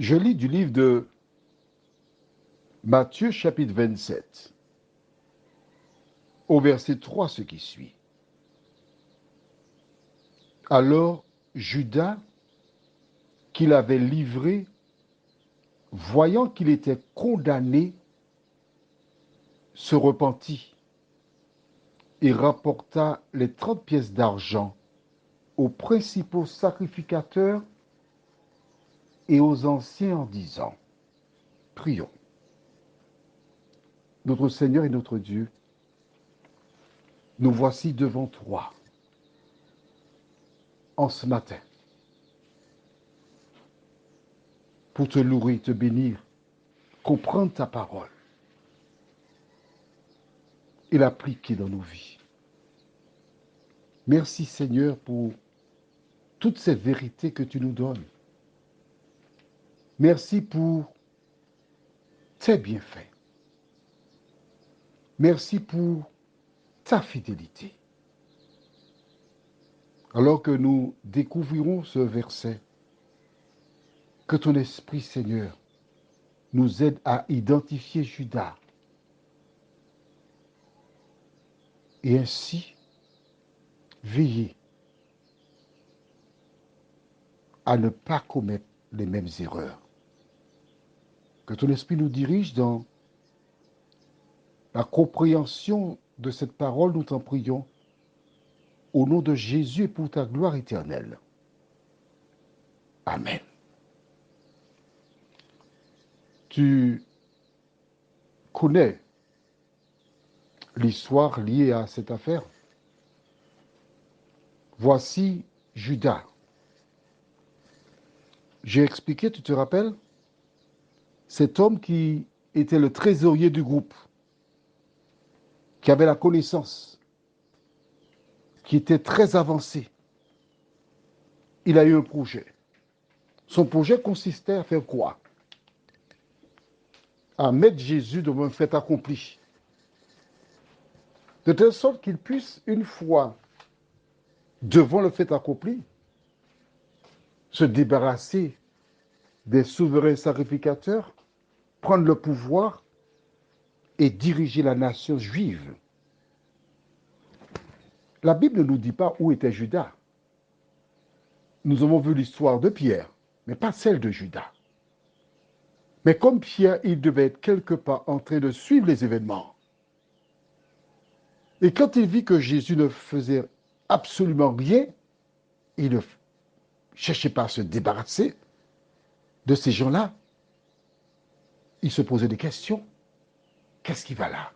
Je lis du livre de Matthieu chapitre 27, au verset 3, ce qui suit. Alors Judas, qui l'avait livré, voyant qu'il était condamné, se repentit et rapporta les 30 pièces d'argent aux principaux sacrificateurs et aux anciens en disant, prions. Notre Seigneur et notre Dieu, nous voici devant toi en ce matin pour te louer, te bénir, comprendre ta parole et l'appliquer dans nos vies. Merci Seigneur pour toutes ces vérités que tu nous donnes. Merci pour tes bienfaits. Merci pour ta fidélité. Alors que nous découvrirons ce verset, que ton Esprit, Seigneur, nous aide à identifier Judas et ainsi veiller à ne pas commettre les mêmes erreurs. Que ton Esprit nous dirige dans la compréhension de cette parole, nous t'en prions, au nom de Jésus et pour ta gloire éternelle. Amen. Tu connais l'histoire liée à cette affaire. Voici Judas. J'ai expliqué, tu te rappelles, cet homme qui était le trésorier du groupe, qui avait la connaissance, qui était très avancé. Il a eu un projet. Son projet consistait à faire quoi? À mettre Jésus devant un fait accompli. De telle sorte qu'il puisse, une fois devant le fait accompli, se débarrasser des souverains sacrificateurs, prendre le pouvoir et diriger la nation juive. La Bible ne nous dit pas où était Judas. Nous avons vu l'histoire de Pierre, mais pas celle de Judas. Mais comme Pierre, il devait être quelque part en train de suivre les événements. Et quand il vit que Jésus ne faisait absolument rien, il ne cherchait pas à se débarrasser de ces gens-là. Il se posait des questions. Qu'est-ce qui va là?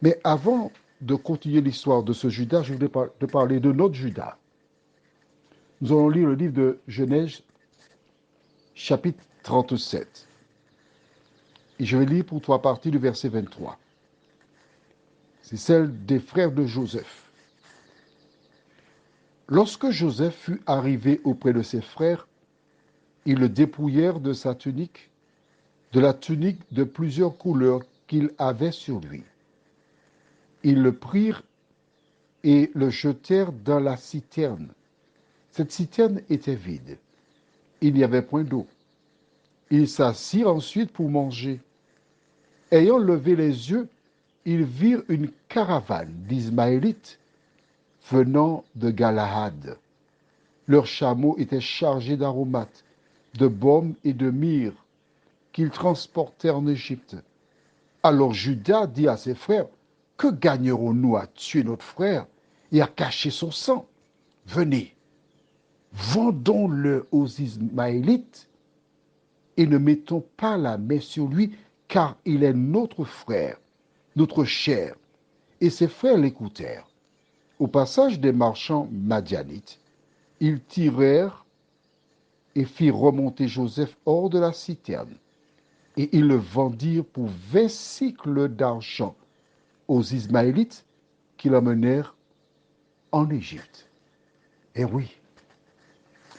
Mais avant de continuer l'histoire de ce Judas, je voulais te parler de notre Judas. Nous allons lire le livre de Genèse, chapitre 37. Et je vais lire pour toi à partir du verset 23. C'est celle des frères de Joseph. Lorsque Joseph fut arrivé auprès de ses frères, ils le dépouillèrent de sa tunique, de la tunique de plusieurs couleurs qu'il avait sur lui. Ils le prirent et le jetèrent dans la citerne. Cette citerne était vide. Il n'y avait point d'eau. Ils s'assirent ensuite pour manger. Ayant levé les yeux, ils virent une caravane d'Ismaélites venant de Galahad. Leurs chameaux étaient chargés d'aromates, de baume et de myrrhe qu'ils transportèrent en Égypte. Alors Judas dit à ses frères, que gagnerons-nous à tuer notre frère et à cacher son sang? Venez, vendons-le aux Ismaélites et ne mettons pas la main sur lui, car il est notre frère, notre chair. Et ses frères l'écoutèrent. Au passage des marchands madianites, ils tirèrent et firent remonter Joseph hors de la citerne. Et ils le vendirent pour 20 cycles d'argent aux Ismaélites qui l'emmenèrent en Égypte. Eh oui.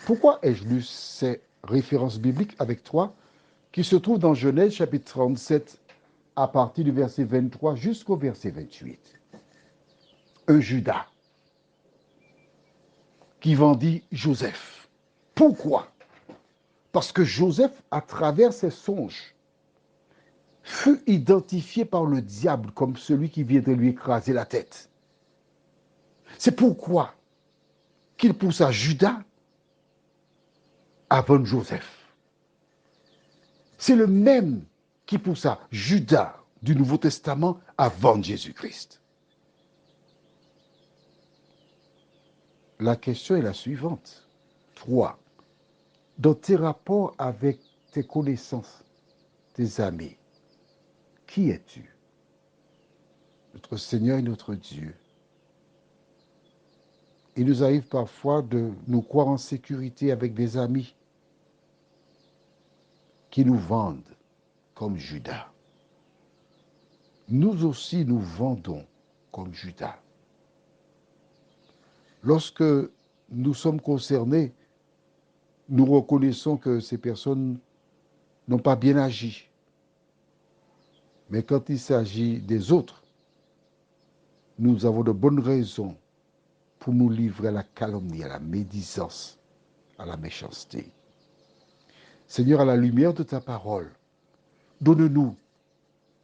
Pourquoi ai-je lu ces références bibliques avec toi qui se trouvent dans Genèse chapitre 37 à partir du verset 23 jusqu'au verset 28? Un Judas qui vendit Joseph. Pourquoi? Parce que Joseph, à travers ses songes, fut identifié par le diable comme celui qui viendrait lui écraser la tête. C'est pourquoi qu'il poussa Judas avant Joseph. C'est le même qui poussa Judas du Nouveau Testament avant Jésus-Christ. La question est la suivante. 3. Dans tes rapports avec tes connaissances, tes amis, qui es-tu? Notre Seigneur et notre Dieu. Il nous arrive parfois de nous croire en sécurité avec des amis qui nous vendent comme Judas. Nous aussi nous vendons comme Judas. Lorsque nous sommes concernés, nous reconnaissons que ces personnes n'ont pas bien agi. Mais quand il s'agit des autres, nous avons de bonnes raisons pour nous livrer à la calomnie, à la médisance, à la méchanceté. Seigneur, à la lumière de ta parole, donne-nous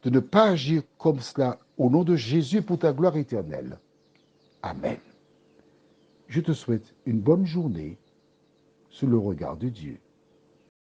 de ne pas agir comme cela au nom de Jésus pour ta gloire éternelle. Amen. Je te souhaite une bonne journée sous le regard de Dieu.